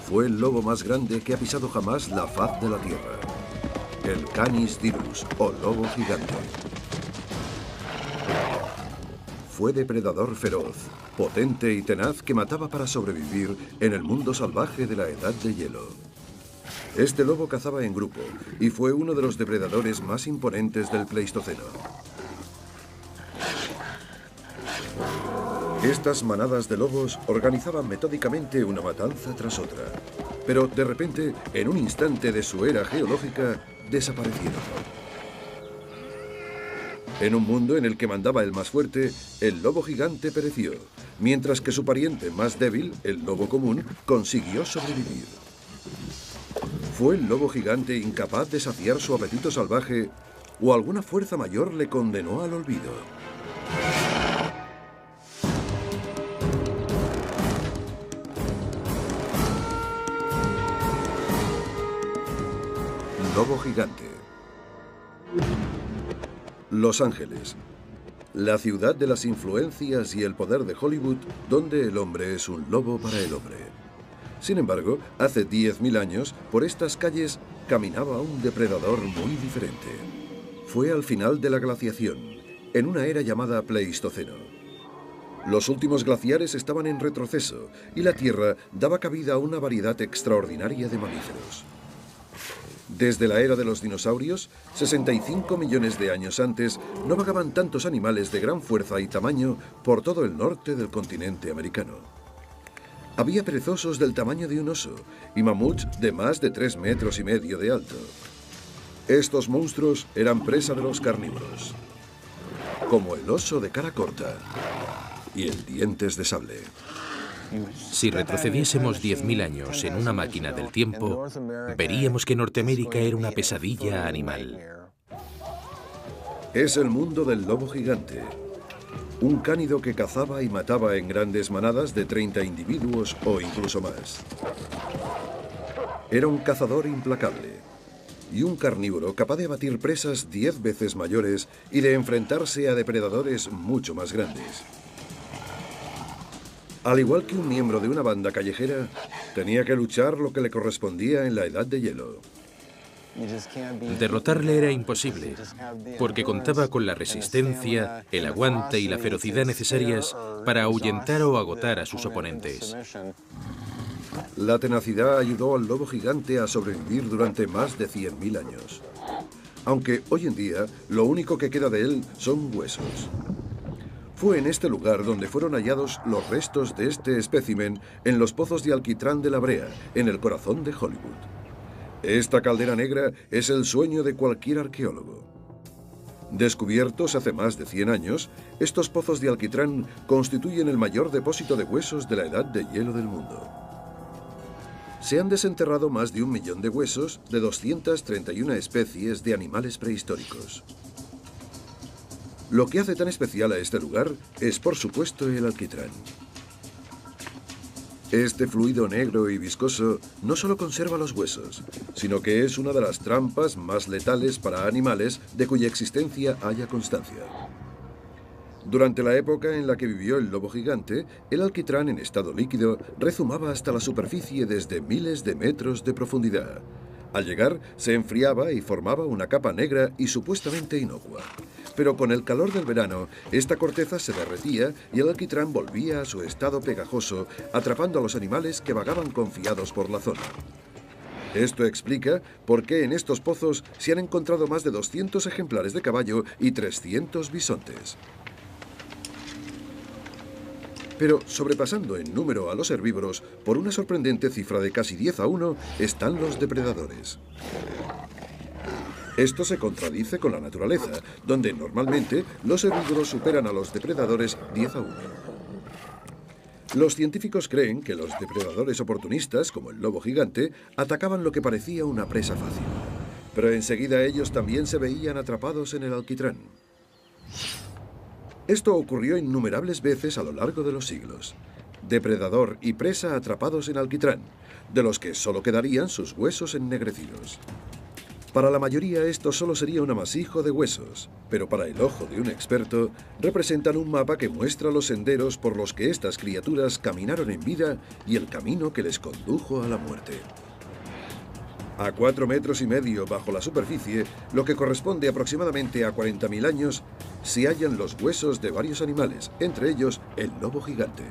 fue el lobo más grande que ha pisado jamás la faz de la tierra. El Canis dirus, o lobo gigante. Fue depredador feroz, potente y tenaz que mataba para sobrevivir en el mundo salvaje de la Edad de Hielo. Este lobo cazaba en grupo y fue uno de los depredadores más imponentes del Pleistoceno. Estas manadas de lobos organizaban metódicamente una matanza tras otra, pero de repente, en un instante de su era geológica, desaparecieron. En un mundo en el que mandaba el más fuerte, el lobo gigante pereció, mientras que su pariente más débil, el lobo común, consiguió sobrevivir. ¿Fue el lobo gigante incapaz de saciar su apetito salvaje o alguna fuerza mayor le condenó al olvido? Lobo gigante. Los Ángeles, la ciudad de las influencias y el poder de Hollywood, donde el hombre es un lobo para el hombre. Sin embargo, hace 10.000 años, por estas calles caminaba un depredador muy diferente. Fue al final de la glaciación, en una era llamada Pleistoceno. Los últimos glaciares estaban en retroceso y la Tierra daba cabida a una variedad extraordinaria de mamíferos. Desde la era de los dinosaurios, 65 millones de años antes, no vagaban tantos animales de gran fuerza y tamaño por todo el norte del continente americano. Había perezosos del tamaño de un oso y mamuts de más de 3,5 metros de alto. Estos monstruos eran presa de los carnívoros, como el oso de cara corta y el dientes de sable. Si retrocediésemos 10.000 años en una máquina del tiempo, veríamos que Norteamérica era una pesadilla animal. Es el mundo del lobo gigante, un cánido que cazaba y mataba en grandes manadas de 30 individuos o incluso más. Era un cazador implacable y un carnívoro capaz de abatir presas 10 veces mayores y de enfrentarse a depredadores mucho más grandes. Al igual que un miembro de una banda callejera, tenía que luchar lo que le correspondía en la Edad de Hielo. Derrotarle era imposible, porque contaba con la resistencia, el aguante y la ferocidad necesarias para ahuyentar o agotar a sus oponentes. La tenacidad ayudó al lobo gigante a sobrevivir durante más de 100.000 años. Aunque hoy en día, lo único que queda de él son huesos. Fue en este lugar donde fueron hallados los restos de este espécimen en los pozos de alquitrán de la Brea, en el corazón de Hollywood. Esta caldera negra es el sueño de cualquier arqueólogo. Descubiertos hace más de 100 años, estos pozos de alquitrán constituyen el mayor depósito de huesos de la Edad de Hielo del mundo. Se han desenterrado más de 1 millón de huesos de 231 especies de animales prehistóricos. Lo que hace tan especial a este lugar es, por supuesto, el alquitrán. Este fluido negro y viscoso no solo conserva los huesos, sino que es una de las trampas más letales para animales de cuya existencia haya constancia. Durante la época en la que vivió el lobo gigante, el alquitrán en estado líquido rezumaba hasta la superficie desde miles de metros de profundidad. Al llegar, se enfriaba y formaba una capa negra y supuestamente inocua. Pero con el calor del verano, esta corteza se derretía y el alquitrán volvía a su estado pegajoso, atrapando a los animales que vagaban confiados por la zona. Esto explica por qué en estos pozos se han encontrado más de 200 ejemplares de caballo y 300 bisontes. Pero sobrepasando en número a los herbívoros, por una sorprendente cifra de casi 10-1, están los depredadores. Esto se contradice con la naturaleza, donde normalmente los herbívoros superan a los depredadores 10-1. Los científicos creen que los depredadores oportunistas, como el lobo gigante, atacaban lo que parecía una presa fácil. Pero enseguida ellos también se veían atrapados en el alquitrán. Esto ocurrió innumerables veces a lo largo de los siglos. Depredador y presa atrapados en alquitrán, de los que solo quedarían sus huesos ennegrecidos. Para la mayoría esto solo sería un amasijo de huesos, pero para el ojo de un experto representan un mapa que muestra los senderos por los que estas criaturas caminaron en vida y el camino que les condujo a la muerte. A 4,5 metros bajo la superficie, lo que corresponde aproximadamente a 40.000 años, se hallan los huesos de varios animales, entre ellos el lobo gigante.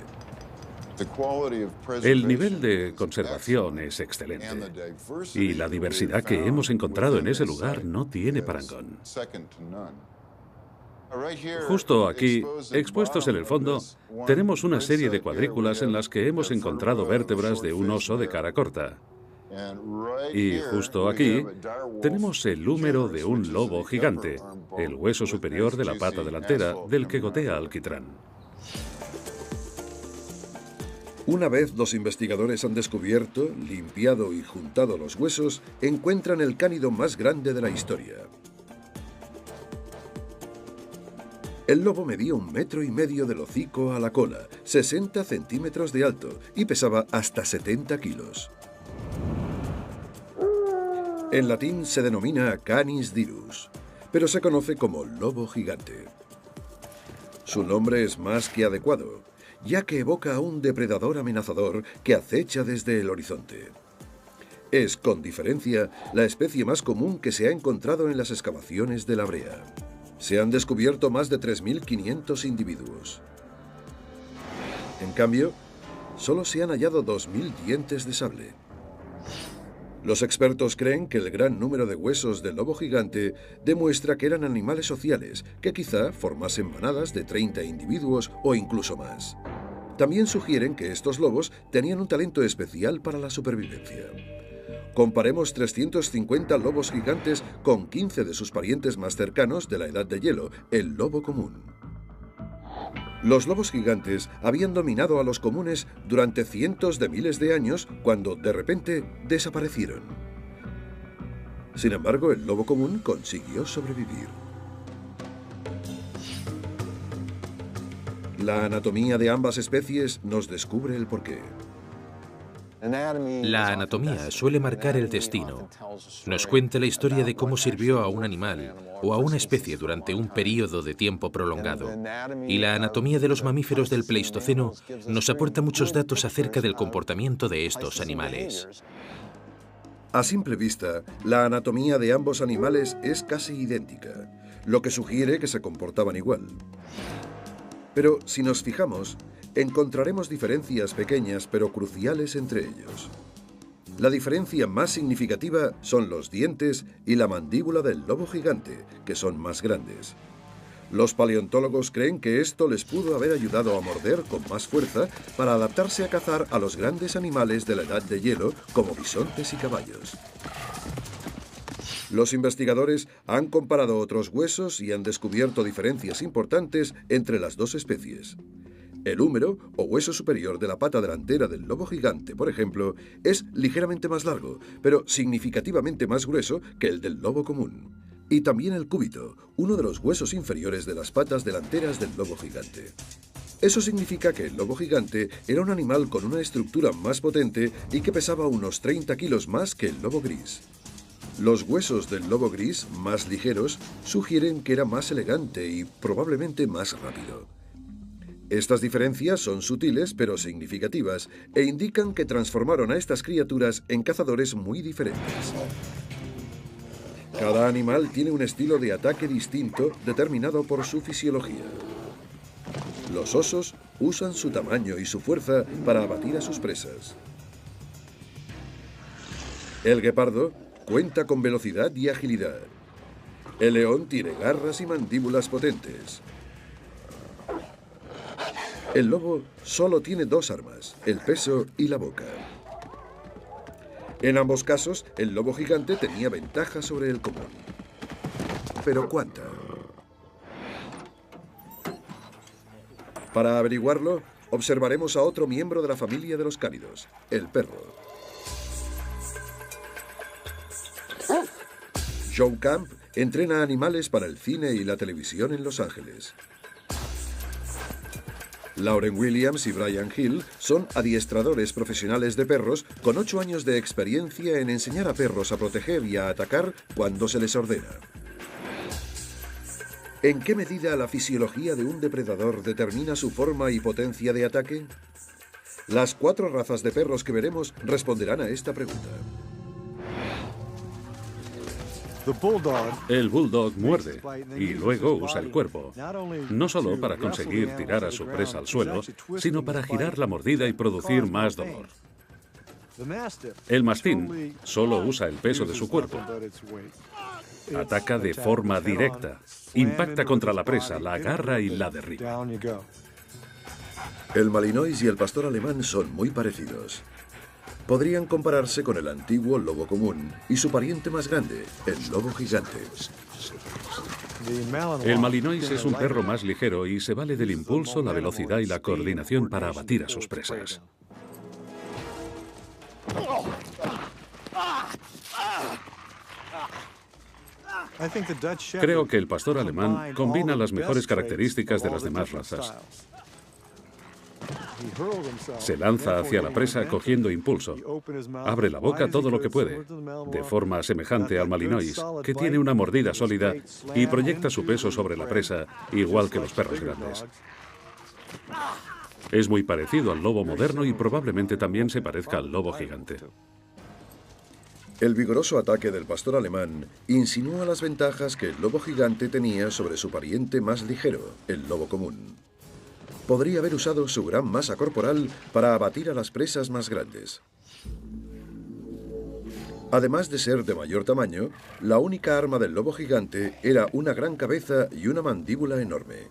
El nivel de conservación es excelente y la diversidad que hemos encontrado en ese lugar no tiene parangón. Justo aquí, expuestos en el fondo, tenemos una serie de cuadrículas en las que hemos encontrado vértebras de un oso de cara corta. Y justo aquí tenemos el húmero de un lobo gigante, el hueso superior de la pata delantera del que gotea alquitrán. Una vez los investigadores han descubierto, limpiado y juntado los huesos, encuentran el cánido más grande de la historia. El lobo medía 1,5 metros del hocico a la cola, 60 centímetros de alto y pesaba hasta 70 kilos. En latín se denomina Canis dirus, pero se conoce como lobo gigante. Su nombre es más que adecuado, ya que evoca a un depredador amenazador que acecha desde el horizonte. Es, con diferencia, la especie más común que se ha encontrado en las excavaciones de La Brea. Se han descubierto más de 3.500 individuos. En cambio, solo se han hallado 2.000 dientes de sable. Los expertos creen que el gran número de huesos del lobo gigante demuestra que eran animales sociales, que quizá formasen manadas de 30 individuos o incluso más. También sugieren que estos lobos tenían un talento especial para la supervivencia. Comparemos 350 lobos gigantes con 15 de sus parientes más cercanos de la Edad de Hielo, el lobo común. Los lobos gigantes habían dominado a los comunes durante cientos de miles de años cuando, de repente, desaparecieron. Sin embargo, el lobo común consiguió sobrevivir. La anatomía de ambas especies nos descubre el porqué. La anatomía suele marcar el destino. Nos cuenta la historia de cómo sirvió a un animal o a una especie durante un período de tiempo prolongado. Y la anatomía de los mamíferos del Pleistoceno nos aporta muchos datos acerca del comportamiento de estos animales. A simple vista, la anatomía de ambos animales es casi idéntica, lo que sugiere que se comportaban igual. Pero si nos fijamos, encontraremos diferencias pequeñas pero cruciales entre ellos. La diferencia más significativa son los dientes y la mandíbula del lobo gigante, que son más grandes. Los paleontólogos creen que esto les pudo haber ayudado a morder con más fuerza para adaptarse a cazar a los grandes animales de la Edad de Hielo, como bisontes y caballos. Los investigadores han comparado otros huesos y han descubierto diferencias importantes entre las dos especies. El húmero, o hueso superior de la pata delantera del lobo gigante, por ejemplo, es ligeramente más largo, pero significativamente más grueso que el del lobo común. Y también el cúbito, uno de los huesos inferiores de las patas delanteras del lobo gigante. Eso significa que el lobo gigante era un animal con una estructura más potente y que pesaba unos 30 kilos más que el lobo gris. Los huesos del lobo gris, más ligeros, sugieren que era más elegante y probablemente más rápido. Estas diferencias son sutiles pero significativas e indican que transformaron a estas criaturas en cazadores muy diferentes. Cada animal tiene un estilo de ataque distinto determinado por su fisiología. Los osos usan su tamaño y su fuerza para abatir a sus presas. El guepardo cuenta con velocidad y agilidad. El león tiene garras y mandíbulas potentes. El lobo solo tiene dos armas, el peso y la boca. En ambos casos, el lobo gigante tenía ventaja sobre el común. ¿Pero cuánta? Para averiguarlo, observaremos a otro miembro de la familia de los cánidos, el perro. Joe Camp entrena animales para el cine y la televisión en Los Ángeles. Lauren Williams y Brian Hill son adiestradores profesionales de perros con 8 años de experiencia en enseñar a perros a proteger y a atacar cuando se les ordena. ¿En qué medida la fisiología de un depredador determina su forma y potencia de ataque? Las 4 razas de perros que veremos responderán a esta pregunta. El bulldog muerde y luego usa el cuerpo, no solo para conseguir tirar a su presa al suelo, sino para girar la mordida y producir más dolor. El mastín solo usa el peso de su cuerpo. Ataca de forma directa, impacta contra la presa, la agarra y la derriba. El malinois y el pastor alemán son muy parecidos. Podrían compararse con el antiguo lobo común y su pariente más grande, el lobo gigante. El malinois es un perro más ligero y se vale del impulso, la velocidad y la coordinación para abatir a sus presas. Creo que el pastor alemán combina las mejores características de las demás razas. Se lanza hacia la presa cogiendo impulso. Abre la boca todo lo que puede, de forma semejante al malinois, que tiene una mordida sólida y proyecta su peso sobre la presa, igual que los perros grandes. Es muy parecido al lobo moderno y probablemente también se parezca al lobo gigante. El vigoroso ataque del pastor alemán insinúa las ventajas que el lobo gigante tenía sobre su pariente más ligero, el lobo común. Podría haber usado su gran masa corporal para abatir a las presas más grandes. Además de ser de mayor tamaño, la única arma del lobo gigante era una gran cabeza y una mandíbula enorme.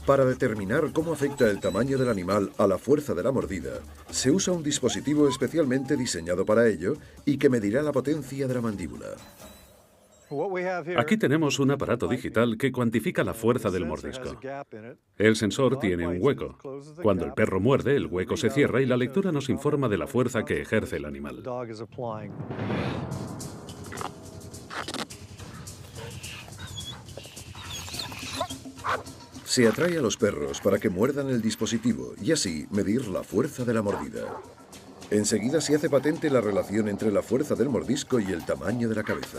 Para determinar cómo afecta el tamaño del animal a la fuerza de la mordida, se usa un dispositivo especialmente diseñado para ello y que medirá la potencia de la mandíbula. Aquí tenemos un aparato digital que cuantifica la fuerza del mordisco. El sensor tiene un hueco. Cuando el perro muerde, el hueco se cierra y la lectura nos informa de la fuerza que ejerce el animal. Se atrae a los perros para que muerdan el dispositivo y así medir la fuerza de la mordida. Enseguida se hace patente la relación entre la fuerza del mordisco y el tamaño de la cabeza.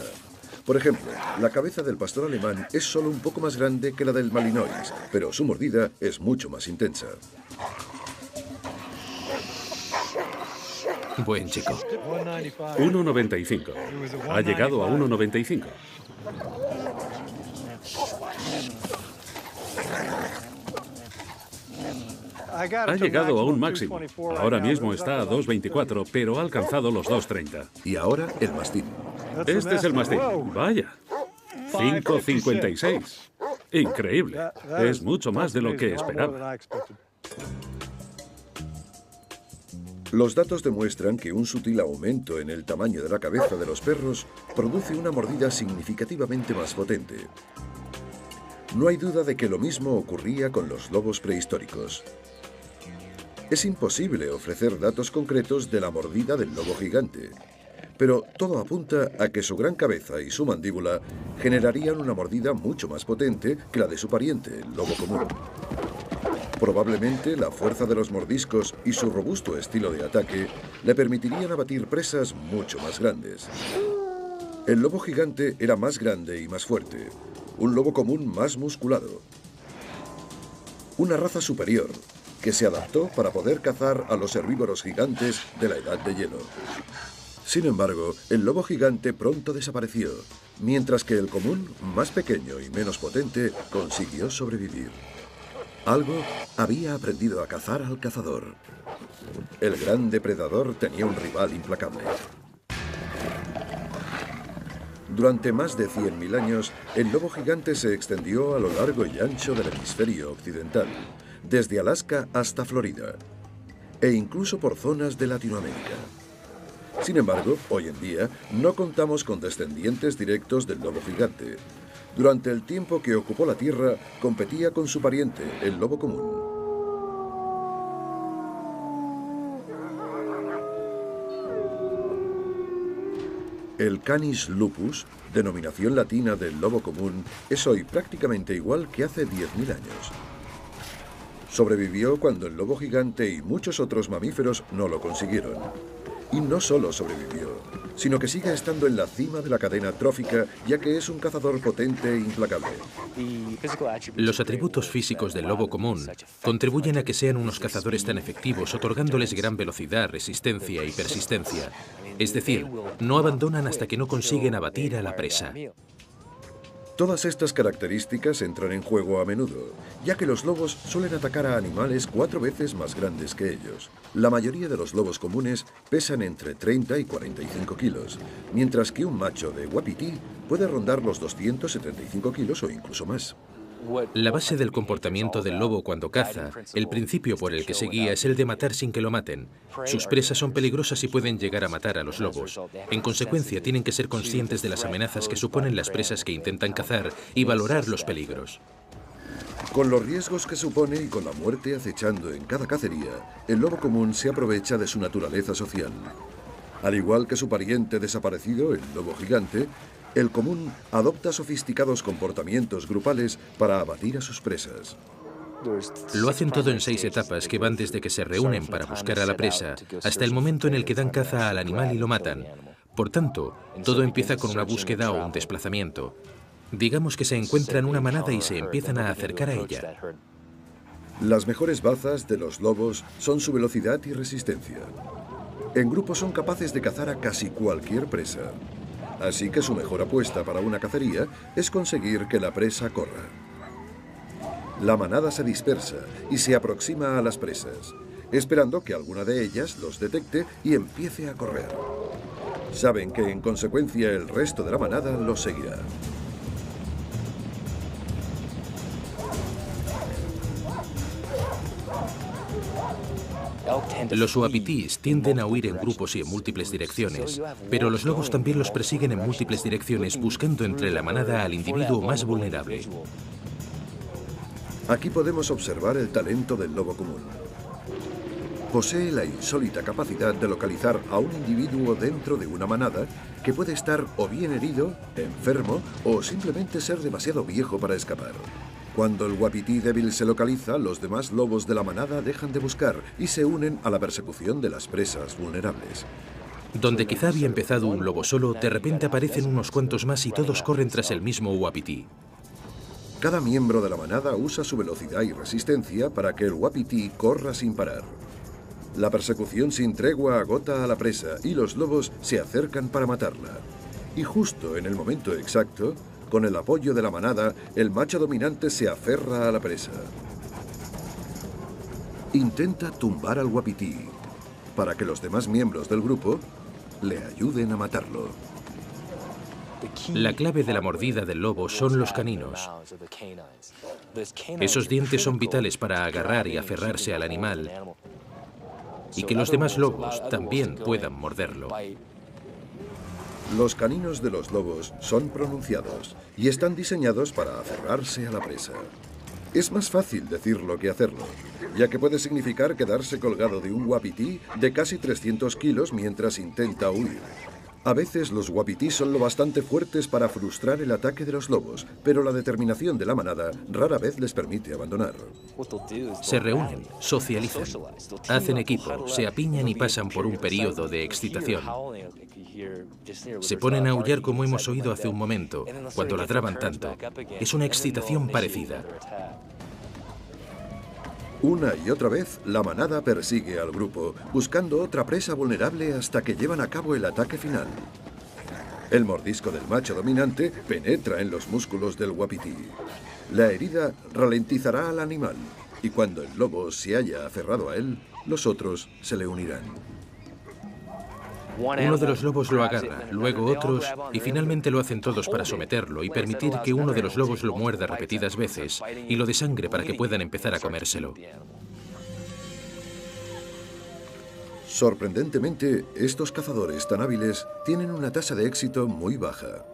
Por ejemplo, la cabeza del pastor alemán es solo un poco más grande que la del malinois, pero su mordida es mucho más intensa. Buen chico. 1,95. Ha llegado a 1,95. Ha llegado a un máximo. Ahora mismo está a 2,24, pero ha alcanzado los 2,30. Y ahora el mastín. Este es el mastín. Vaya. 5,56. Increíble. Es mucho más de lo que esperaba. Los datos demuestran que un sutil aumento en el tamaño de la cabeza de los perros produce una mordida significativamente más potente. No hay duda de que lo mismo ocurría con los lobos prehistóricos. Es imposible ofrecer datos concretos de la mordida del lobo gigante, pero todo apunta a que su gran cabeza y su mandíbula generarían una mordida mucho más potente que la de su pariente, el lobo común. Probablemente la fuerza de los mordiscos y su robusto estilo de ataque le permitirían abatir presas mucho más grandes. El lobo gigante era más grande y más fuerte, un lobo común más musculado. Una raza superior que se adaptó para poder cazar a los herbívoros gigantes de la Edad de Hielo. Sin embargo, el lobo gigante pronto desapareció, mientras que el común, más pequeño y menos potente, consiguió sobrevivir. Algo había aprendido a cazar al cazador. El gran depredador tenía un rival implacable. Durante más de 100.000 años, el lobo gigante se extendió a lo largo y ancho del hemisferio occidental, desde Alaska hasta Florida, e incluso por zonas de Latinoamérica. Sin embargo, hoy en día no contamos con descendientes directos del lobo gigante. Durante el tiempo que ocupó la Tierra, competía con su pariente, el lobo común. El Canis lupus, denominación latina del lobo común, es hoy prácticamente igual que hace 10.000 años. Sobrevivió cuando el lobo gigante y muchos otros mamíferos no lo consiguieron. Y no solo sobrevivió, sino que sigue estando en la cima de la cadena trófica, ya que es un cazador potente e implacable. Los atributos físicos del lobo común contribuyen a que sean unos cazadores tan efectivos, otorgándoles gran velocidad, resistencia y persistencia. Es decir, no abandonan hasta que no consiguen abatir a la presa. Todas estas características entran en juego a menudo, ya que los lobos suelen atacar a animales 4 veces más grandes que ellos. La mayoría de los lobos comunes pesan entre 30 y 45 kilos, mientras que un macho de wapiti puede rondar los 275 kilos o incluso más. La base del comportamiento del lobo cuando caza, el principio por el que se guía es el de matar sin que lo maten. Sus presas son peligrosas y pueden llegar a matar a los lobos. En consecuencia, tienen que ser conscientes de las amenazas que suponen las presas que intentan cazar y valorar los peligros. Con los riesgos que supone y con la muerte acechando en cada cacería, el lobo común se aprovecha de su naturaleza social. Al igual que su pariente desaparecido, el lobo gigante, el común adopta sofisticados comportamientos grupales para abatir a sus presas. Lo hacen todo en 6 etapas que van desde que se reúnen para buscar a la presa hasta el momento en el que dan caza al animal y lo matan. Por tanto, todo empieza con una búsqueda o un desplazamiento. Digamos que se encuentran una manada y se empiezan a acercar a ella. Las mejores bazas de los lobos son su velocidad y resistencia. En grupo son capaces de cazar a casi cualquier presa. Así que su mejor apuesta para una cacería es conseguir que la presa corra. La manada se dispersa y se aproxima a las presas, esperando que alguna de ellas los detecte y empiece a correr. Saben que en consecuencia el resto de la manada los seguirá. Los uapitis tienden a huir en grupos y en múltiples direcciones, pero los lobos también los persiguen en múltiples direcciones, buscando entre la manada al individuo más vulnerable. Aquí podemos observar el talento del lobo común. Posee la insólita capacidad de localizar a un individuo dentro de una manada que puede estar o bien herido, enfermo o simplemente ser demasiado viejo para escapar. Cuando el wapiti débil se localiza, los demás lobos de la manada dejan de buscar y se unen a la persecución de las presas vulnerables. Donde quizá había empezado un lobo solo, de repente aparecen unos cuantos más y todos corren tras el mismo wapiti. Cada miembro de la manada usa su velocidad y resistencia para que el wapiti corra sin parar. La persecución sin tregua agota a la presa y los lobos se acercan para matarla. Y justo en el momento exacto, con el apoyo de la manada, el macho dominante se aferra a la presa. Intenta tumbar al wapiti para que los demás miembros del grupo le ayuden a matarlo. La clave de la mordida del lobo son los caninos. Esos dientes son vitales para agarrar y aferrarse al animal y que los demás lobos también puedan morderlo. Los caninos de los lobos son pronunciados y están diseñados para aferrarse a la presa. Es más fácil decirlo que hacerlo, ya que puede significar quedarse colgado de un wapiti de casi 300 kilos mientras intenta huir. A veces los wapitis son lo bastante fuertes para frustrar el ataque de los lobos, pero la determinación de la manada rara vez les permite abandonar. Se reúnen, socializan, hacen equipo, se apiñan y pasan por un periodo de excitación. Se ponen a aullar como hemos oído hace un momento, cuando ladraban tanto. Es una excitación parecida. Una y otra vez, la manada persigue al grupo, buscando otra presa vulnerable hasta que llevan a cabo el ataque final. El mordisco del macho dominante penetra en los músculos del wapiti. La herida ralentizará al animal, y cuando el lobo se haya aferrado a él, los otros se le unirán. Uno de los lobos lo agarra, luego otros, y finalmente lo hacen todos para someterlo y permitir que uno de los lobos lo muerda repetidas veces y lo desangre para que puedan empezar a comérselo. Sorprendentemente, estos cazadores tan hábiles tienen una tasa de éxito muy baja.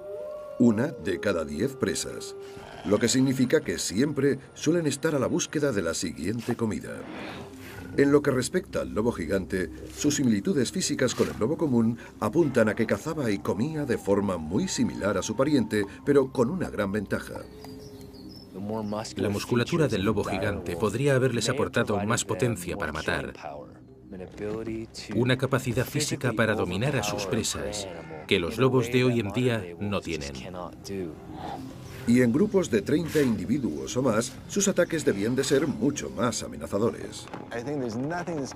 1 de cada 10 presas, lo que significa que siempre suelen estar a la búsqueda de la siguiente comida. En lo que respecta al lobo gigante, sus similitudes físicas con el lobo común apuntan a que cazaba y comía de forma muy similar a su pariente, pero con una gran ventaja. La musculatura del lobo gigante podría haberles aportado más potencia para matar, una capacidad física para dominar a sus presas que los lobos de hoy en día no tienen. Y en grupos de 30 individuos o más, sus ataques debían de ser mucho más amenazadores.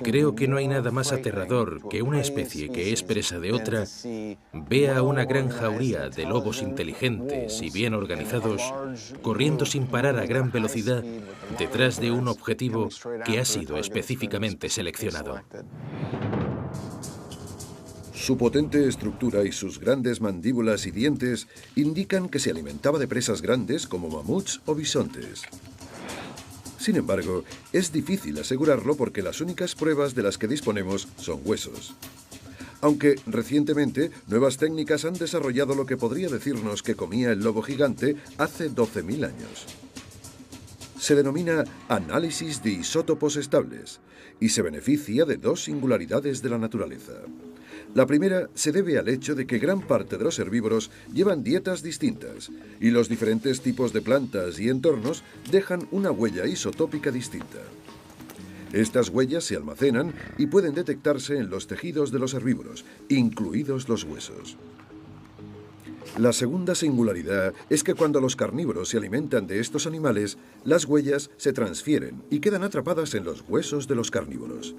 Creo que no hay nada más aterrador que una especie que es presa de otra vea a una gran jauría de lobos inteligentes y bien organizados corriendo sin parar a gran velocidad detrás de un objetivo que ha sido específicamente seleccionado. Su potente estructura y sus grandes mandíbulas y dientes indican que se alimentaba de presas grandes como mamuts o bisontes. Sin embargo, es difícil asegurarlo porque las únicas pruebas de las que disponemos son huesos. Aunque recientemente nuevas técnicas han desarrollado lo que podría decirnos que comía el lobo gigante hace 12.000 años. Se denomina análisis de isótopos estables y se beneficia de dos singularidades de la naturaleza. La primera se debe al hecho de que gran parte de los herbívoros llevan dietas distintas y los diferentes tipos de plantas y entornos dejan una huella isotópica distinta. Estas huellas se almacenan y pueden detectarse en los tejidos de los herbívoros, incluidos los huesos. La segunda singularidad es que cuando los carnívoros se alimentan de estos animales, las huellas se transfieren y quedan atrapadas en los huesos de los carnívoros.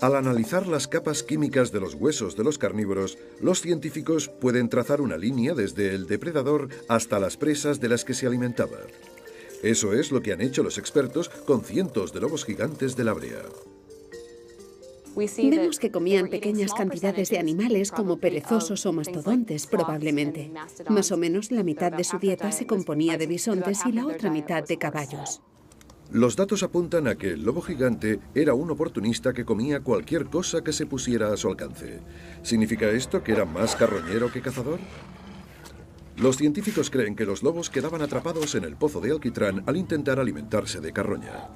Al analizar las capas químicas de los huesos de los carnívoros, los científicos pueden trazar una línea desde el depredador hasta las presas de las que se alimentaba. Eso es lo que han hecho los expertos con cientos de lobos gigantes de la brea. Vemos que comían pequeñas cantidades de animales como perezosos o mastodontes, probablemente. Más o menos la mitad de su dieta se componía de bisontes y la otra mitad de caballos. Los datos apuntan a que el lobo gigante era un oportunista que comía cualquier cosa que se pusiera a su alcance. ¿Significa esto que era más carroñero que cazador? Los científicos creen que los lobos quedaban atrapados en el pozo de alquitrán al intentar alimentarse de carroña.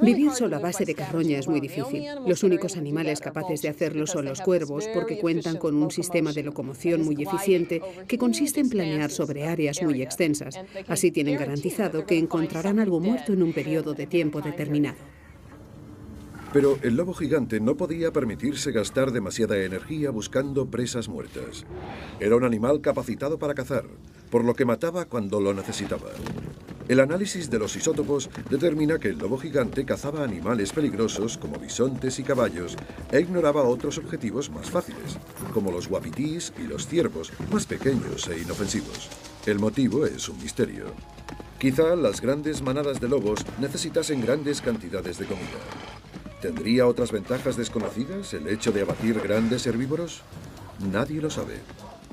Vivir solo a base de carroña es muy difícil. Los únicos animales capaces de hacerlo son los cuervos, porque cuentan con un sistema de locomoción muy eficiente que consiste en planear sobre áreas muy extensas. Así tienen garantizado que encontrarán algo muerto en un periodo de tiempo determinado. Pero el lobo gigante no podía permitirse gastar demasiada energía buscando presas muertas. Era un animal capacitado para cazar, por lo que mataba cuando lo necesitaba. El análisis de los isótopos determina que el lobo gigante cazaba animales peligrosos como bisontes y caballos e ignoraba otros objetivos más fáciles, como los uapitís y los ciervos, más pequeños e inofensivos. El motivo es un misterio. Quizá las grandes manadas de lobos necesitasen grandes cantidades de comida. ¿Tendría otras ventajas desconocidas el hecho de abatir grandes herbívoros? Nadie lo sabe.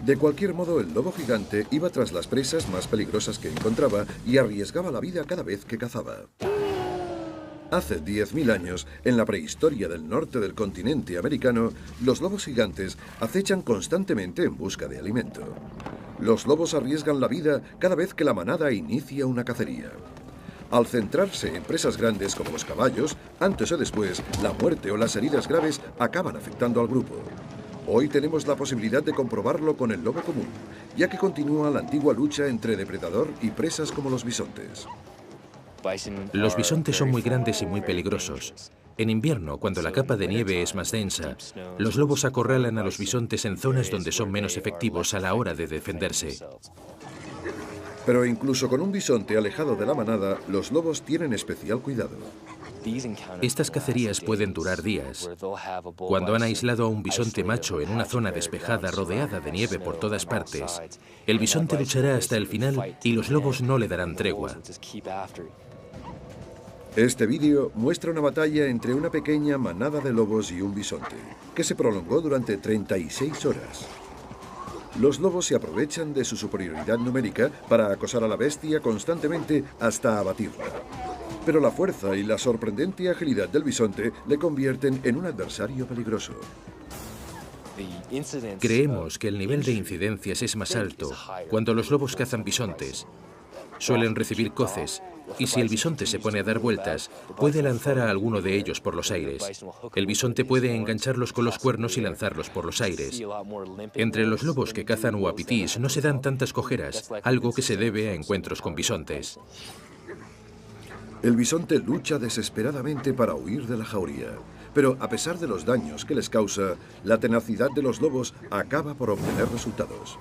De cualquier modo, el lobo gigante iba tras las presas más peligrosas que encontraba y arriesgaba la vida cada vez que cazaba. Hace 10.000 años, en la prehistoria del norte del continente americano, los lobos gigantes acechan constantemente en busca de alimento. Los lobos arriesgan la vida cada vez que la manada inicia una cacería. Al centrarse en presas grandes como los caballos, antes o después, la muerte o las heridas graves acaban afectando al grupo. Hoy tenemos la posibilidad de comprobarlo con el lobo común, ya que continúa la antigua lucha entre depredador y presas como los bisontes. Los bisontes son muy grandes y muy peligrosos. En invierno, cuando la capa de nieve es más densa, los lobos acorralan a los bisontes en zonas donde son menos efectivos a la hora de defenderse. Pero incluso con un bisonte alejado de la manada, los lobos tienen especial cuidado. Estas cacerías pueden durar días. Cuando han aislado a un bisonte macho en una zona despejada rodeada de nieve por todas partes, el bisonte luchará hasta el final y los lobos no le darán tregua. Este vídeo muestra una batalla entre una pequeña manada de lobos y un bisonte, que se prolongó durante 36 horas. Los lobos se aprovechan de su superioridad numérica para acosar a la bestia constantemente hasta abatirla. Pero la fuerza y la sorprendente agilidad del bisonte le convierten en un adversario peligroso. Creemos que el nivel de incidencias es más alto cuando los lobos cazan bisontes, Suelen recibir coces, y si el bisonte se pone a dar vueltas, puede lanzar a alguno de ellos por los aires. El bisonte puede engancharlos con los cuernos y lanzarlos por los aires. Entre los lobos que cazan uapitís no se dan tantas cojeras, algo que se debe a encuentros con bisontes. El bisonte lucha desesperadamente para huir de la jauría, pero a pesar de los daños que les causa, la tenacidad de los lobos acaba por obtener resultados.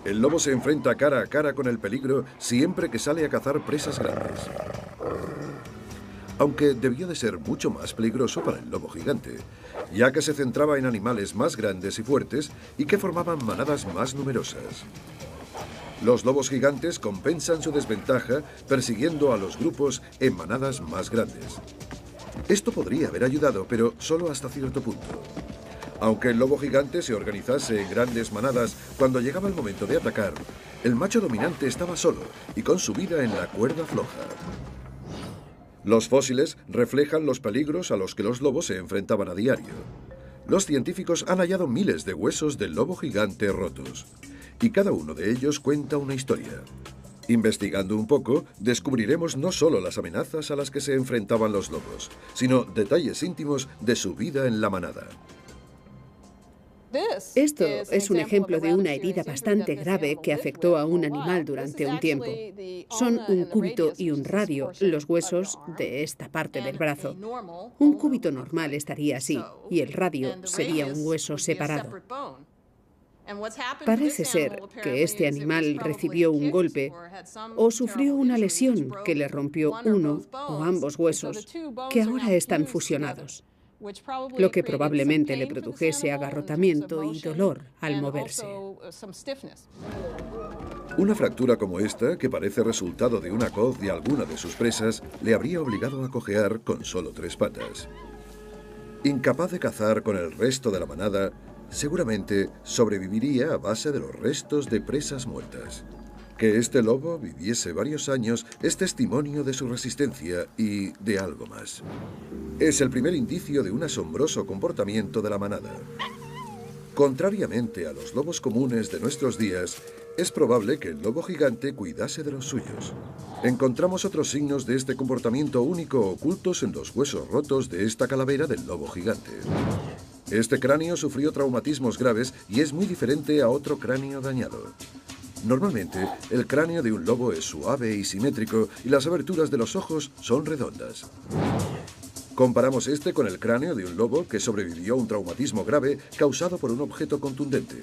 El lobo se enfrenta cara a cara con el peligro siempre que sale a cazar presas grandes. Aunque debió de ser mucho más peligroso para el lobo gigante, ya que se centraba en animales más grandes y fuertes y que formaban manadas más numerosas. Los lobos gigantes compensan su desventaja persiguiendo a los grupos en manadas más grandes. Esto podría haber ayudado, pero solo hasta cierto punto. Aunque el lobo gigante se organizase en grandes manadas cuando llegaba el momento de atacar, el macho dominante estaba solo y con su vida en la cuerda floja. Los fósiles reflejan los peligros a los que los lobos se enfrentaban a diario. Los científicos han hallado miles de huesos del lobo gigante rotos, y cada uno de ellos cuenta una historia. Investigando un poco, descubriremos no solo las amenazas a las que se enfrentaban los lobos, sino detalles íntimos de su vida en la manada. Esto es un ejemplo de una herida bastante grave que afectó a un animal durante un tiempo. Son un cúbito y un radio, los huesos de esta parte del brazo. Un cúbito normal estaría así, y el radio sería un hueso separado. Parece ser que este animal recibió un golpe o sufrió una lesión que le rompió uno o ambos huesos, que ahora están fusionados, lo que probablemente le produjese agarrotamiento y dolor al moverse. Una fractura como esta, que parece resultado de una coz de alguna de sus presas, le habría obligado a cojear con solo 3 patas. Incapaz de cazar con el resto de la manada, seguramente sobreviviría a base de los restos de presas muertas. Que este lobo viviese varios años es testimonio de su resistencia y de algo más. Es el primer indicio de un asombroso comportamiento de la manada. Contrariamente a los lobos comunes de nuestros días, es probable que el lobo gigante cuidase de los suyos. Encontramos otros signos de este comportamiento único ocultos en los huesos rotos de esta calavera del lobo gigante. Este cráneo sufrió traumatismos graves y es muy diferente a otro cráneo dañado. Normalmente, el cráneo de un lobo es suave y simétrico y las aberturas de los ojos son redondas. Comparamos este con el cráneo de un lobo que sobrevivió a un traumatismo grave causado por un objeto contundente.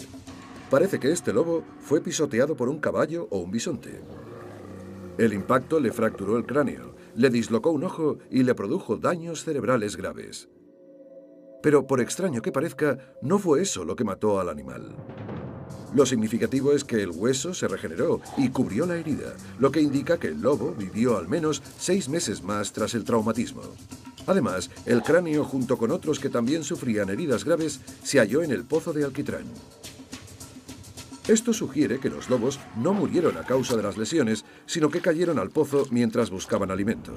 Parece que este lobo fue pisoteado por un caballo o un bisonte. El impacto le fracturó el cráneo, le dislocó un ojo y le produjo daños cerebrales graves. Pero por extraño que parezca, no fue eso lo que mató al animal. Lo significativo es que el hueso se regeneró y cubrió la herida, lo que indica que el lobo vivió al menos 6 meses más tras el traumatismo. Además, el cráneo, junto con otros que también sufrían heridas graves, se halló en el pozo de alquitrán. Esto sugiere que los lobos no murieron a causa de las lesiones, sino que cayeron al pozo mientras buscaban alimento.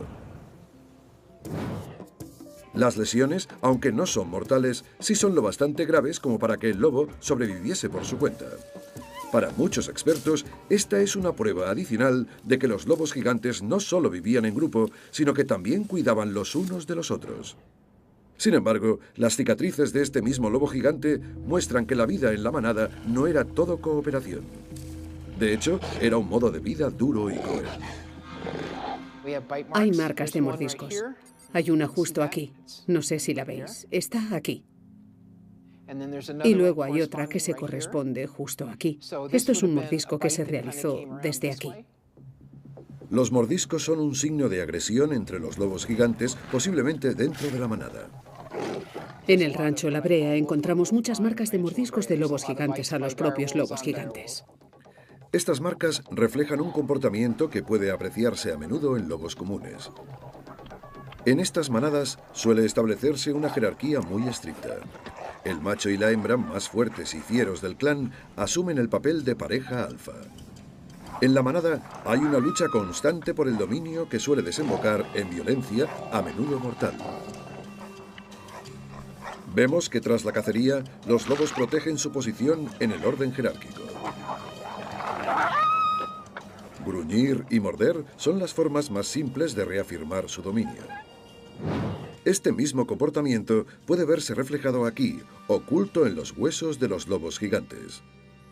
Las lesiones, aunque no son mortales, sí son lo bastante graves como para que el lobo sobreviviese por su cuenta. Para muchos expertos, esta es una prueba adicional de que los lobos gigantes no solo vivían en grupo, sino que también cuidaban los unos de los otros. Sin embargo, las cicatrices de este mismo lobo gigante muestran que la vida en la manada no era todo cooperación. De hecho, era un modo de vida duro y cruel. Hay marcas de mordiscos. Hay una justo aquí. No sé si la veis. Está aquí. Y luego hay otra que se corresponde justo aquí. Esto es un mordisco que se realizó desde aquí. Los mordiscos son un signo de agresión entre los lobos gigantes, posiblemente dentro de la manada. En el rancho La Brea encontramos muchas marcas de mordiscos de lobos gigantes a los propios lobos gigantes. Estas marcas reflejan un comportamiento que puede apreciarse a menudo en lobos comunes. En estas manadas suele establecerse una jerarquía muy estricta. El macho y la hembra más fuertes y fieros del clan asumen el papel de pareja alfa. En la manada hay una lucha constante por el dominio que suele desembocar en violencia, a menudo mortal. Vemos que tras la cacería, los lobos protegen su posición en el orden jerárquico. Gruñir y morder son las formas más simples de reafirmar su dominio. Este mismo comportamiento puede verse reflejado aquí, oculto en los huesos de los lobos gigantes.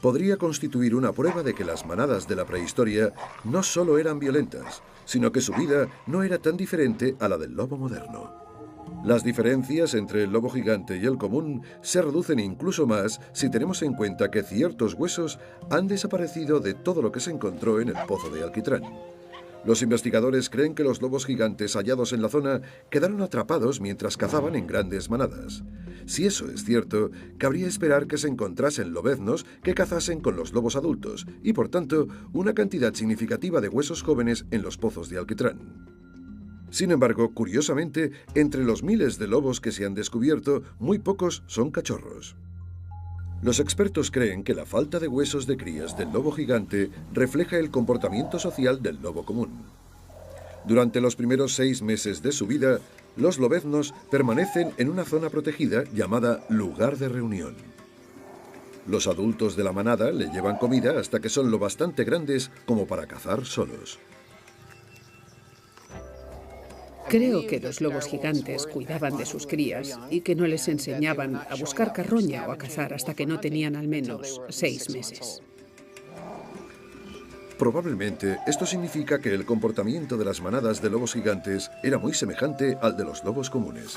Podría constituir una prueba de que las manadas de la prehistoria no solo eran violentas, sino que su vida no era tan diferente a la del lobo moderno. Las diferencias entre el lobo gigante y el común se reducen incluso más si tenemos en cuenta que ciertos huesos han desaparecido de todo lo que se encontró en el pozo de alquitrán. Los investigadores creen que los lobos gigantes hallados en la zona quedaron atrapados mientras cazaban en grandes manadas. Si eso es cierto, cabría esperar que se encontrasen lobeznos que cazasen con los lobos adultos y, por tanto, una cantidad significativa de huesos jóvenes en los pozos de alquitrán. Sin embargo, curiosamente, entre los miles de lobos que se han descubierto, muy pocos son cachorros. Los expertos creen que la falta de huesos de crías del lobo gigante refleja el comportamiento social del lobo común. Durante los primeros 6 meses de su vida, los lobeznos permanecen en una zona protegida llamada lugar de reunión. Los adultos de la manada le llevan comida hasta que son lo bastante grandes como para cazar solos. Creo que los lobos gigantes cuidaban de sus crías y que no les enseñaban a buscar carroña o a cazar hasta que no tenían al menos 6 meses. Probablemente esto significa que el comportamiento de las manadas de lobos gigantes era muy semejante al de los lobos comunes.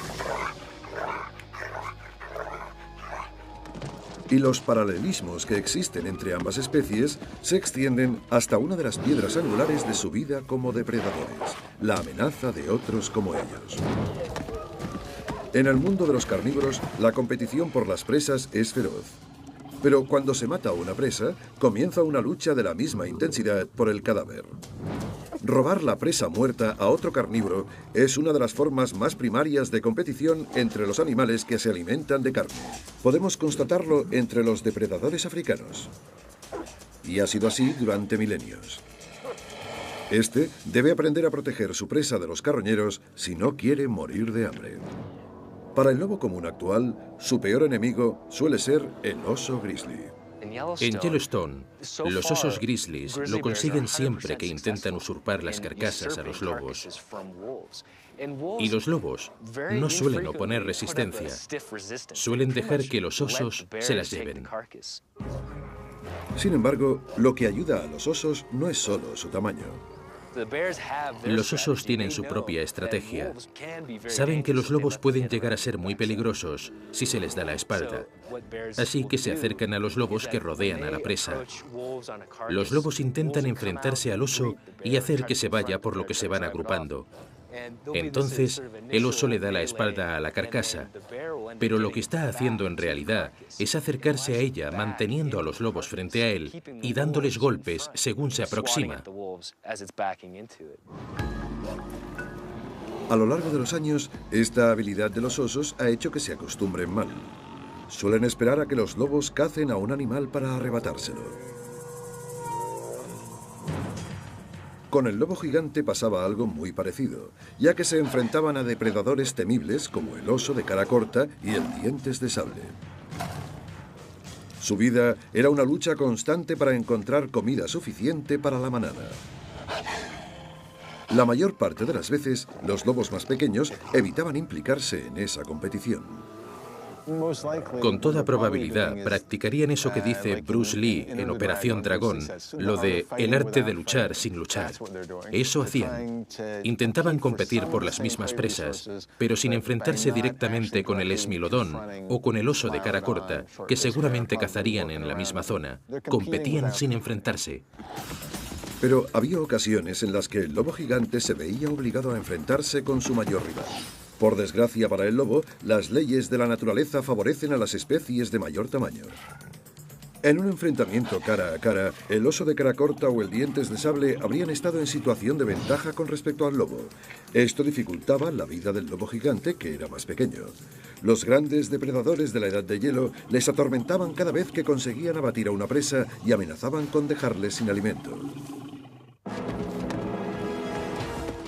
Y los paralelismos que existen entre ambas especies se extienden hasta una de las piedras angulares de su vida como depredadores, la amenaza de otros como ellos. En el mundo de los carnívoros, la competición por las presas es feroz. Pero cuando se mata a una presa, comienza una lucha de la misma intensidad por el cadáver. Robar la presa muerta a otro carnívoro es una de las formas más primarias de competición entre los animales que se alimentan de carne. Podemos constatarlo entre los depredadores africanos. Y ha sido así durante milenios. Este debe aprender a proteger su presa de los carroñeros si no quiere morir de hambre. Para el lobo común actual, su peor enemigo suele ser el oso grizzly. En Yellowstone, los osos grizzlies lo consiguen siempre que intentan usurpar las carcasas a los lobos. Y los lobos no suelen oponer resistencia, suelen dejar que los osos se las lleven. Sin embargo, lo que ayuda a los osos no es solo su tamaño. Los osos tienen su propia estrategia. Saben que los lobos pueden llegar a ser muy peligrosos si se les da la espalda. Así que se acercan a los lobos que rodean a la presa. Los lobos intentan enfrentarse al oso y hacer que se vaya por lo que se van agrupando. Entonces, el oso le da la espalda a la carcasa, pero lo que está haciendo en realidad es acercarse a ella manteniendo a los lobos frente a él y dándoles golpes según se aproxima. A lo largo de los años, esta habilidad de los osos ha hecho que se acostumbren mal. Suelen esperar a que los lobos cacen a un animal para arrebatárselo. Con el lobo gigante pasaba algo muy parecido, ya que se enfrentaban a depredadores temibles como el oso de cara corta y el dientes de sable. Su vida era una lucha constante para encontrar comida suficiente para la manada. La mayor parte de las veces, los lobos más pequeños evitaban implicarse en esa competición. Con toda probabilidad, practicarían eso que dice Bruce Lee en Operación Dragón, lo de el arte de luchar sin luchar. Eso hacían. Intentaban competir por las mismas presas, pero sin enfrentarse directamente con el esmilodón o con el oso de cara corta, que seguramente cazarían en la misma zona. Competían sin enfrentarse. Pero había ocasiones en las que el lobo gigante se veía obligado a enfrentarse con su mayor rival. Por desgracia para el lobo, las leyes de la naturaleza favorecen a las especies de mayor tamaño. En un enfrentamiento cara a cara, el oso de cara corta o el dientes de sable habrían estado en situación de ventaja con respecto al lobo. Esto dificultaba la vida del lobo gigante, que era más pequeño. Los grandes depredadores de la Edad de Hielo les atormentaban cada vez que conseguían abatir a una presa y amenazaban con dejarles sin alimento.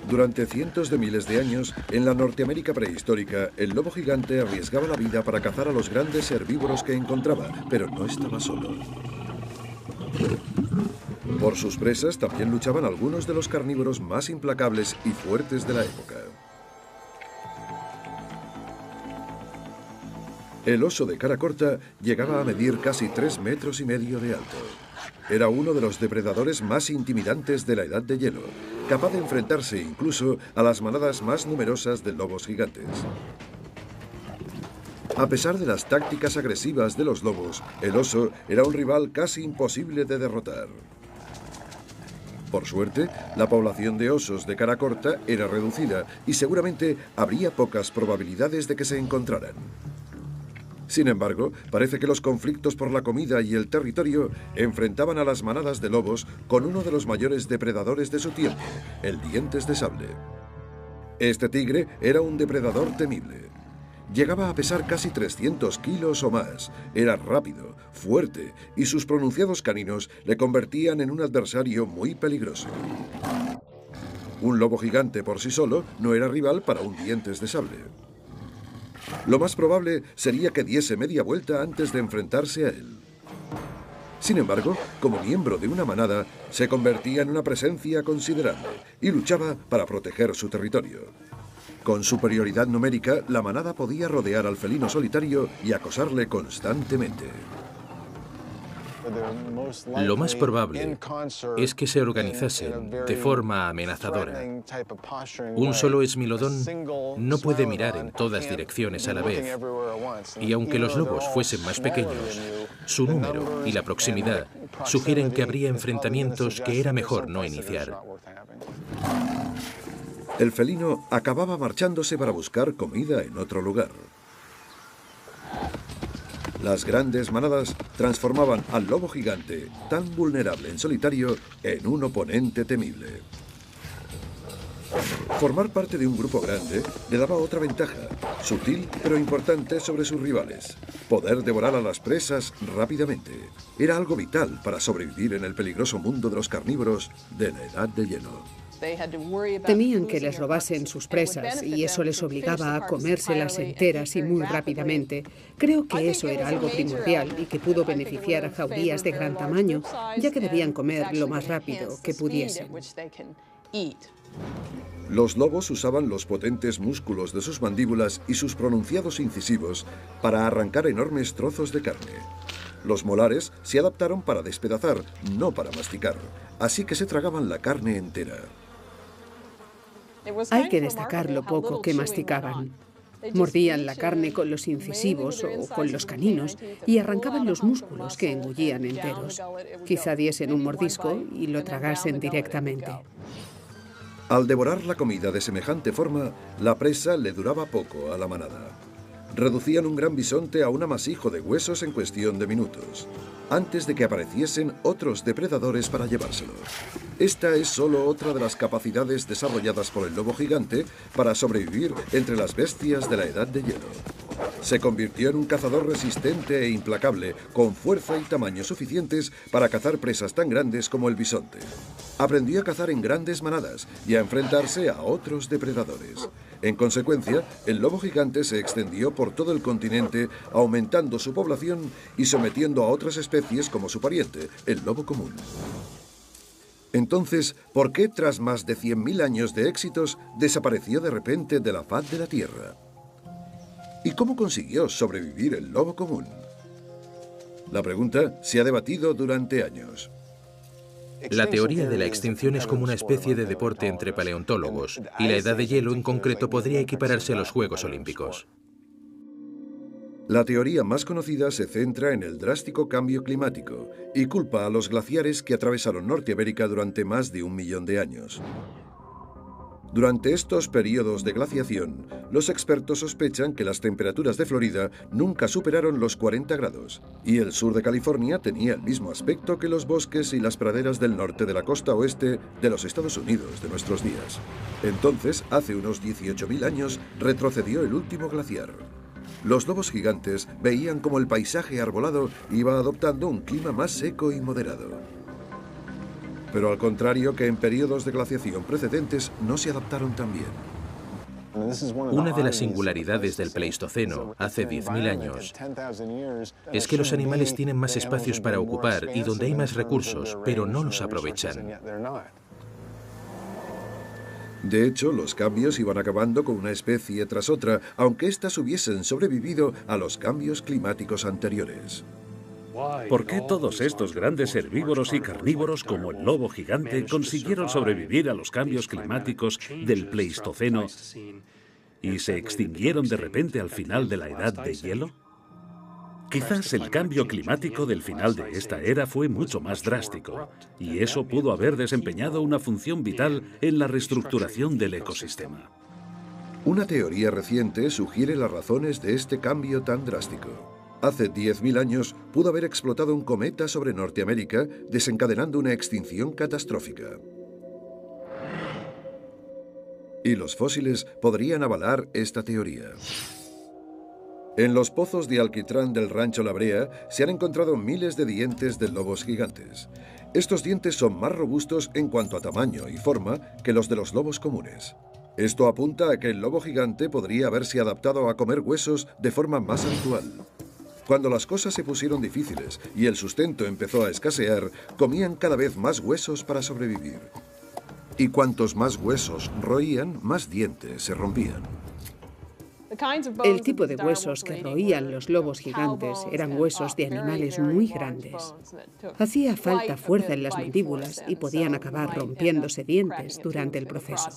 Durante cientos de miles de años, en la Norteamérica prehistórica, el lobo gigante arriesgaba la vida para cazar a los grandes herbívoros que encontraba, pero no estaba solo. Por sus presas también luchaban algunos de los carnívoros más implacables y fuertes de la época. El oso de cara corta llegaba a medir casi 3,5 metros de alto. Era uno de los depredadores más intimidantes de la Edad de Hielo, capaz de enfrentarse incluso a las manadas más numerosas de lobos gigantes. A pesar de las tácticas agresivas de los lobos, el oso era un rival casi imposible de derrotar. Por suerte, la población de osos de cara corta era reducida y seguramente habría pocas probabilidades de que se encontraran. Sin embargo, parece que los conflictos por la comida y el territorio enfrentaban a las manadas de lobos con uno de los mayores depredadores de su tiempo, el dientes de sable. Este tigre era un depredador temible. Llegaba a pesar casi 300 kilos o más, era rápido, fuerte y sus pronunciados caninos le convertían en un adversario muy peligroso. Un lobo gigante por sí solo no era rival para un dientes de sable. Lo más probable sería que diese media vuelta antes de enfrentarse a él. Sin embargo, como miembro de una manada, se convertía en una presencia considerable y luchaba para proteger su territorio. Con superioridad numérica, la manada podía rodear al felino solitario y acosarle constantemente. Lo más probable es que se organizasen de forma amenazadora. Un solo esmilodón no puede mirar en todas direcciones a la vez, y aunque los lobos fuesen más pequeños, su número y la proximidad sugieren que habría enfrentamientos que era mejor no iniciar. El felino acababa marchándose para buscar comida en otro lugar. Las grandes manadas transformaban al lobo gigante, tan vulnerable en solitario, en un oponente temible. Formar parte de un grupo grande le daba otra ventaja, sutil pero importante sobre sus rivales: poder devorar a las presas rápidamente. Era algo vital para sobrevivir en el peligroso mundo de los carnívoros de la Edad de Hielo. Temían que les robasen sus presas y eso les obligaba a comérselas enteras y muy rápidamente. Creo que eso era algo primordial y que pudo beneficiar a jaurías de gran tamaño, ya que debían comer lo más rápido que pudiesen. Los lobos usaban los potentes músculos de sus mandíbulas y sus pronunciados incisivos para arrancar enormes trozos de carne. Los molares se adaptaron para despedazar, no para masticar, así que se tragaban la carne entera. Hay que destacar lo poco que masticaban. Mordían la carne con los incisivos o con los caninos y arrancaban los músculos que engullían enteros. Quizá diesen un mordisco y lo tragasen directamente. Al devorar la comida de semejante forma, la presa le duraba poco a la manada. Reducían un gran bisonte a un amasijo de huesos en cuestión de minutos, antes de que apareciesen otros depredadores para llevárselo. Esta es solo otra de las capacidades desarrolladas por el lobo gigante para sobrevivir entre las bestias de la Edad de Hielo. Se convirtió en un cazador resistente e implacable, con fuerza y tamaño suficientes para cazar presas tan grandes como el bisonte. Aprendió a cazar en grandes manadas y a enfrentarse a otros depredadores. En consecuencia, el lobo gigante se extendió por todo el continente, aumentando su población y sometiendo a otras especies como su pariente, el lobo común. Entonces, ¿por qué tras más de 100.000 años de éxitos desapareció de repente de la faz de la Tierra? ¿Y cómo consiguió sobrevivir el lobo común? La pregunta se ha debatido durante años. La teoría de la extinción es como una especie de deporte entre paleontólogos, y la Edad de Hielo en concreto podría equipararse a los Juegos Olímpicos. La teoría más conocida se centra en el drástico cambio climático y culpa a los glaciares que atravesaron Norteamérica durante más de 1 millón de años. Durante estos periodos de glaciación, los expertos sospechan que las temperaturas de Florida nunca superaron los 40 grados, y el sur de California tenía el mismo aspecto que los bosques y las praderas del norte de la costa oeste de los Estados Unidos de nuestros días. Entonces, hace unos 18.000 años, retrocedió el último glaciar. Los lobos gigantes veían como el paisaje arbolado iba adoptando un clima más seco y moderado. Pero al contrario que en periodos de glaciación precedentes, no se adaptaron tan bien. Una de las singularidades del Pleistoceno, hace 10.000 años, es que los animales tienen más espacios para ocupar y donde hay más recursos, pero no los aprovechan. De hecho, los cambios iban acabando con una especie tras otra, aunque éstas hubiesen sobrevivido a los cambios climáticos anteriores. ¿Por qué todos estos grandes herbívoros y carnívoros como el lobo gigante consiguieron sobrevivir a los cambios climáticos del Pleistoceno y se extinguieron de repente al final de la Edad de Hielo? Quizás el cambio climático del final de esta era fue mucho más drástico, y eso pudo haber desempeñado una función vital en la reestructuración del ecosistema. Una teoría reciente sugiere las razones de este cambio tan drástico. Hace 10.000 años pudo haber explotado un cometa sobre Norteamérica, desencadenando una extinción catastrófica. Y los fósiles podrían avalar esta teoría. En los pozos de alquitrán del Rancho La Brea se han encontrado miles de dientes de lobos gigantes. Estos dientes son más robustos en cuanto a tamaño y forma que los de los lobos comunes. Esto apunta a que el lobo gigante podría haberse adaptado a comer huesos de forma más habitual. Cuando las cosas se pusieron difíciles y el sustento empezó a escasear, comían cada vez más huesos para sobrevivir. Y cuantos más huesos roían, más dientes se rompían. El tipo de huesos que roían los lobos gigantes eran huesos de animales muy grandes. Hacía falta fuerza en las mandíbulas y podían acabar rompiéndose dientes durante el proceso.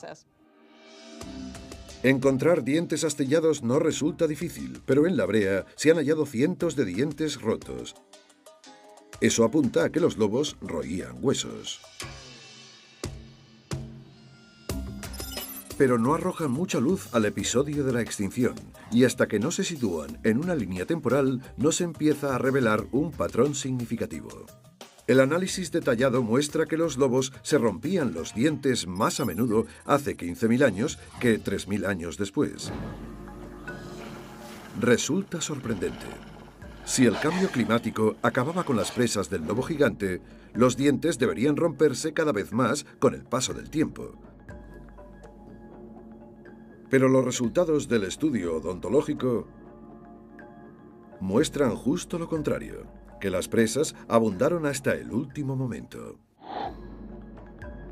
Encontrar dientes astillados no resulta difícil, pero en La Brea se han hallado cientos de dientes rotos. Eso apunta a que los lobos roían huesos. Pero no arrojan mucha luz al episodio de la extinción, y hasta que no se sitúan en una línea temporal, no se empieza a revelar un patrón significativo. El análisis detallado muestra que los lobos se rompían los dientes más a menudo hace 15.000 años que 3.000 años después. Resulta sorprendente. Si el cambio climático acababa con las presas del lobo gigante, los dientes deberían romperse cada vez más con el paso del tiempo. Pero los resultados del estudio odontológico muestran justo lo contrario, que las presas abundaron hasta el último momento.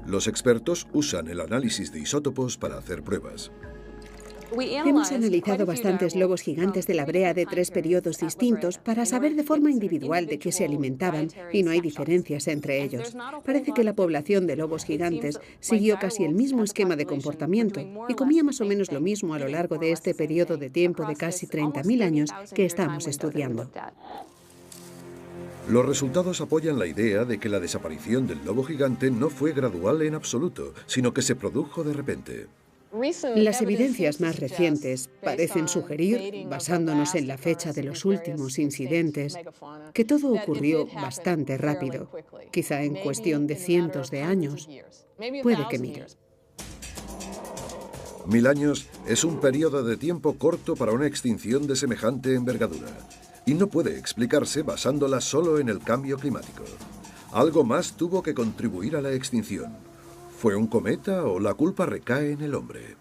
Los expertos usan el análisis de isótopos para hacer pruebas. Hemos analizado bastantes lobos gigantes de La Brea de 3 periodos distintos para saber de forma individual de qué se alimentaban y no hay diferencias entre ellos. Parece que la población de lobos gigantes siguió casi el mismo esquema de comportamiento y comía más o menos lo mismo a lo largo de este periodo de tiempo de casi 30.000 años que estamos estudiando. Los resultados apoyan la idea de que la desaparición del lobo gigante no fue gradual en absoluto, sino que se produjo de repente. Las evidencias más recientes parecen sugerir, basándonos en la fecha de los últimos incidentes, que todo ocurrió bastante rápido, quizá en cuestión de cientos de años. Puede que 1000. 1000 años es un periodo de tiempo corto para una extinción de semejante envergadura, y no puede explicarse basándola solo en el cambio climático. Algo más tuvo que contribuir a la extinción. ¿Fue un cometa o la culpa recae en el hombre?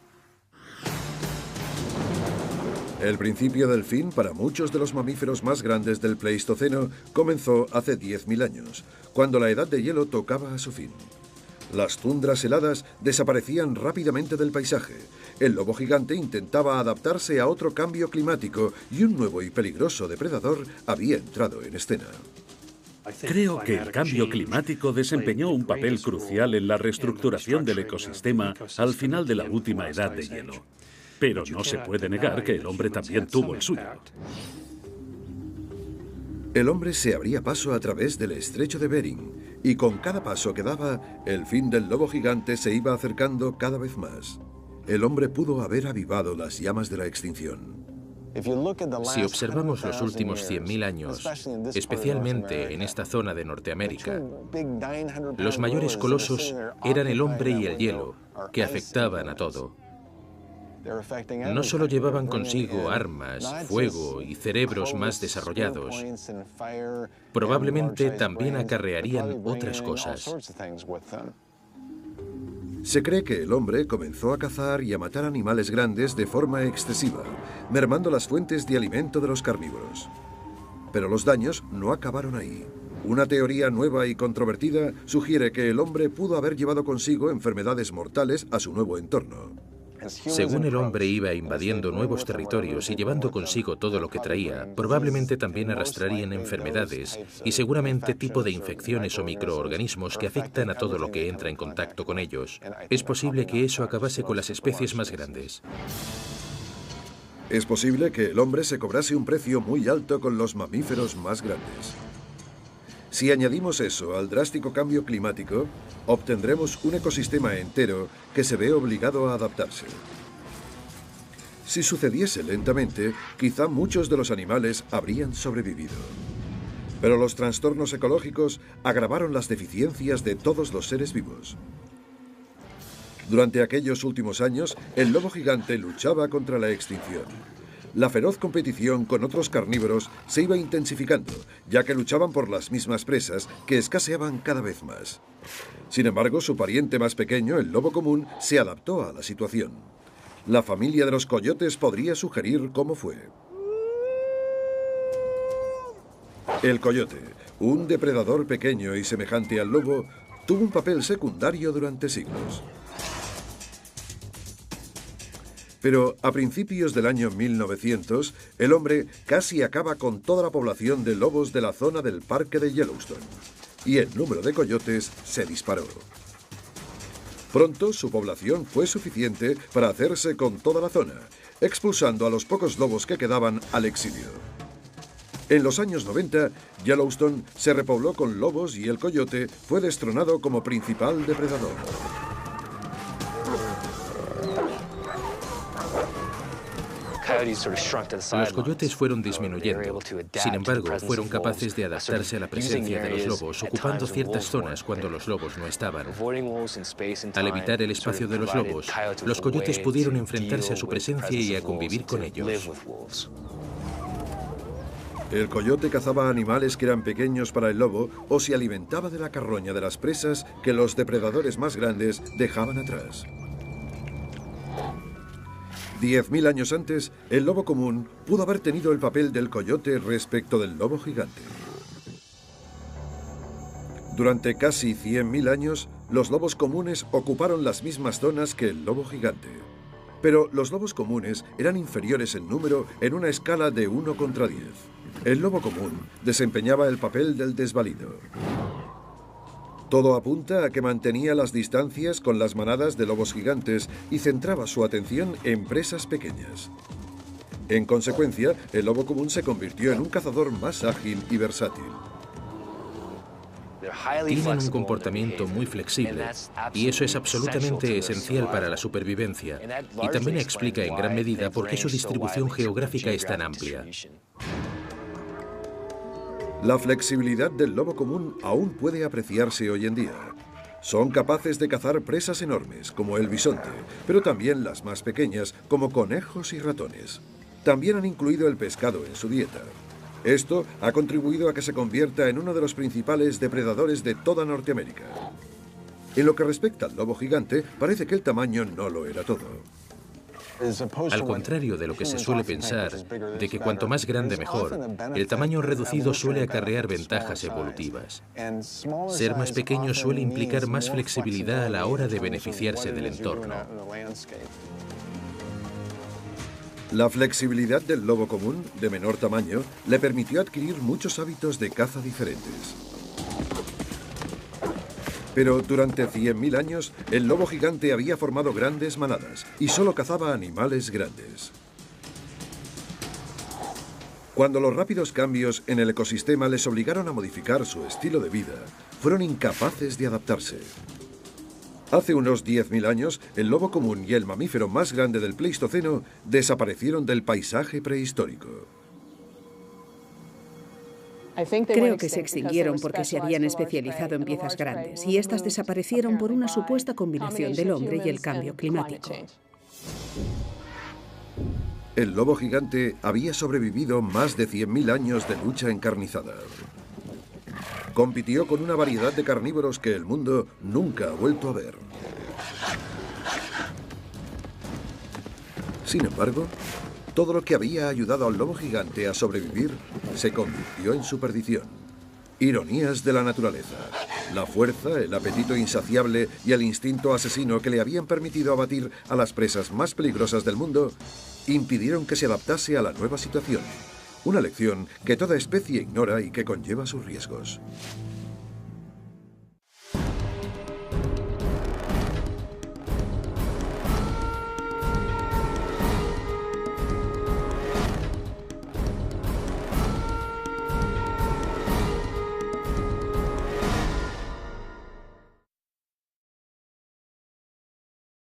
El principio del fin para muchos de los mamíferos más grandes del Pleistoceno comenzó hace 10.000 años, cuando la edad de hielo tocaba a su fin. Las tundras heladas desaparecían rápidamente del paisaje. El lobo gigante intentaba adaptarse a otro cambio climático y un nuevo y peligroso depredador había entrado en escena. Creo que el cambio climático desempeñó un papel crucial en la reestructuración del ecosistema al final de la última edad de hielo. Pero no se puede negar que el hombre también tuvo el suyo. El hombre se abría paso a través del estrecho de Bering, y con cada paso que daba, el fin del lobo gigante se iba acercando cada vez más. El hombre pudo haber avivado las llamas de la extinción. Si observamos los últimos 100.000 años, especialmente en esta zona de Norteamérica, los mayores colosos eran el hombre y el hielo, que afectaban a todo. No solo llevaban consigo armas, fuego y cerebros más desarrollados, probablemente también acarrearían otras cosas. Se cree que el hombre comenzó a cazar y a matar animales grandes de forma excesiva, mermando las fuentes de alimento de los carnívoros. Pero los daños no acabaron ahí. Una teoría nueva y controvertida sugiere que el hombre pudo haber llevado consigo enfermedades mortales a su nuevo entorno. Según el hombre iba invadiendo nuevos territorios y llevando consigo todo lo que traía, probablemente también arrastrarían enfermedades y seguramente tipo de infecciones o microorganismos que afectan a todo lo que entra en contacto con ellos. Es posible que eso acabase con las especies más grandes. Es posible que el hombre se cobrase un precio muy alto con los mamíferos más grandes. Si añadimos eso al drástico cambio climático, obtendremos un ecosistema entero que se ve obligado a adaptarse. Si sucediese lentamente, quizá muchos de los animales habrían sobrevivido. Pero los trastornos ecológicos agravaron las deficiencias de todos los seres vivos. Durante aquellos últimos años, el lobo gigante luchaba contra la extinción. La feroz competición con otros carnívoros se iba intensificando, ya que luchaban por las mismas presas que escaseaban cada vez más. Sin embargo, su pariente más pequeño, el lobo común, se adaptó a la situación. La familia de los coyotes podría sugerir cómo fue. El coyote, un depredador pequeño y semejante al lobo, tuvo un papel secundario durante siglos. Pero a principios del año 1900, el hombre casi acaba con toda la población de lobos de la zona del parque de Yellowstone, y el número de coyotes se disparó. Pronto su población fue suficiente para hacerse con toda la zona, expulsando a los pocos lobos que quedaban al exilio. En los años 90, Yellowstone se repobló con lobos y el coyote fue destronado como principal depredador. Los coyotes fueron disminuyendo. Sin embargo, fueron capaces de adaptarse a la presencia de los lobos, ocupando ciertas zonas cuando los lobos no estaban. Al evitar el espacio de los lobos, los coyotes pudieron enfrentarse a su presencia y a convivir con ellos. El coyote cazaba animales que eran pequeños para el lobo o se alimentaba de la carroña de las presas que los depredadores más grandes dejaban atrás. 10.000 años antes, el lobo común pudo haber tenido el papel del coyote respecto del lobo gigante. Durante casi 100.000 años, los lobos comunes ocuparon las mismas zonas que el lobo gigante. Pero los lobos comunes eran inferiores en número en una escala de 1 contra 10. El lobo común desempeñaba el papel del desvalido. Todo apunta a que mantenía las distancias con las manadas de lobos gigantes y centraba su atención en presas pequeñas. En consecuencia, el lobo común se convirtió en un cazador más ágil y versátil. Tienen un comportamiento muy flexible y eso es absolutamente esencial para la supervivencia y también explica en gran medida por qué su distribución geográfica es tan amplia. La flexibilidad del lobo común aún puede apreciarse hoy en día. Son capaces de cazar presas enormes, como el bisonte, pero también las más pequeñas, como conejos y ratones. También han incluido el pescado en su dieta. Esto ha contribuido a que se convierta en uno de los principales depredadores de toda Norteamérica. En lo que respecta al lobo gigante, parece que el tamaño no lo era todo. Al contrario de lo que se suele pensar, de que cuanto más grande mejor, el tamaño reducido suele acarrear ventajas evolutivas. Ser más pequeño suele implicar más flexibilidad a la hora de beneficiarse del entorno. La flexibilidad del lobo común, de menor tamaño, le permitió adquirir muchos hábitos de caza diferentes. Pero durante 100.000 años, el lobo gigante había formado grandes manadas y solo cazaba animales grandes. Cuando los rápidos cambios en el ecosistema les obligaron a modificar su estilo de vida, fueron incapaces de adaptarse. Hace unos 10.000 años, el lobo común y el mamífero más grande del Pleistoceno desaparecieron del paisaje prehistórico. Creo que se extinguieron porque se habían especializado en piezas grandes y estas desaparecieron por una supuesta combinación del hombre y el cambio climático. El lobo gigante había sobrevivido más de 100.000 años de lucha encarnizada. Compitió con una variedad de carnívoros que el mundo nunca ha vuelto a ver. Sin embargo, todo lo que había ayudado al lobo gigante a sobrevivir se convirtió en su perdición. Ironías de la naturaleza. La fuerza, el apetito insaciable y el instinto asesino que le habían permitido abatir a las presas más peligrosas del mundo impidieron que se adaptase a la nueva situación. Una lección que toda especie ignora y que conlleva sus riesgos.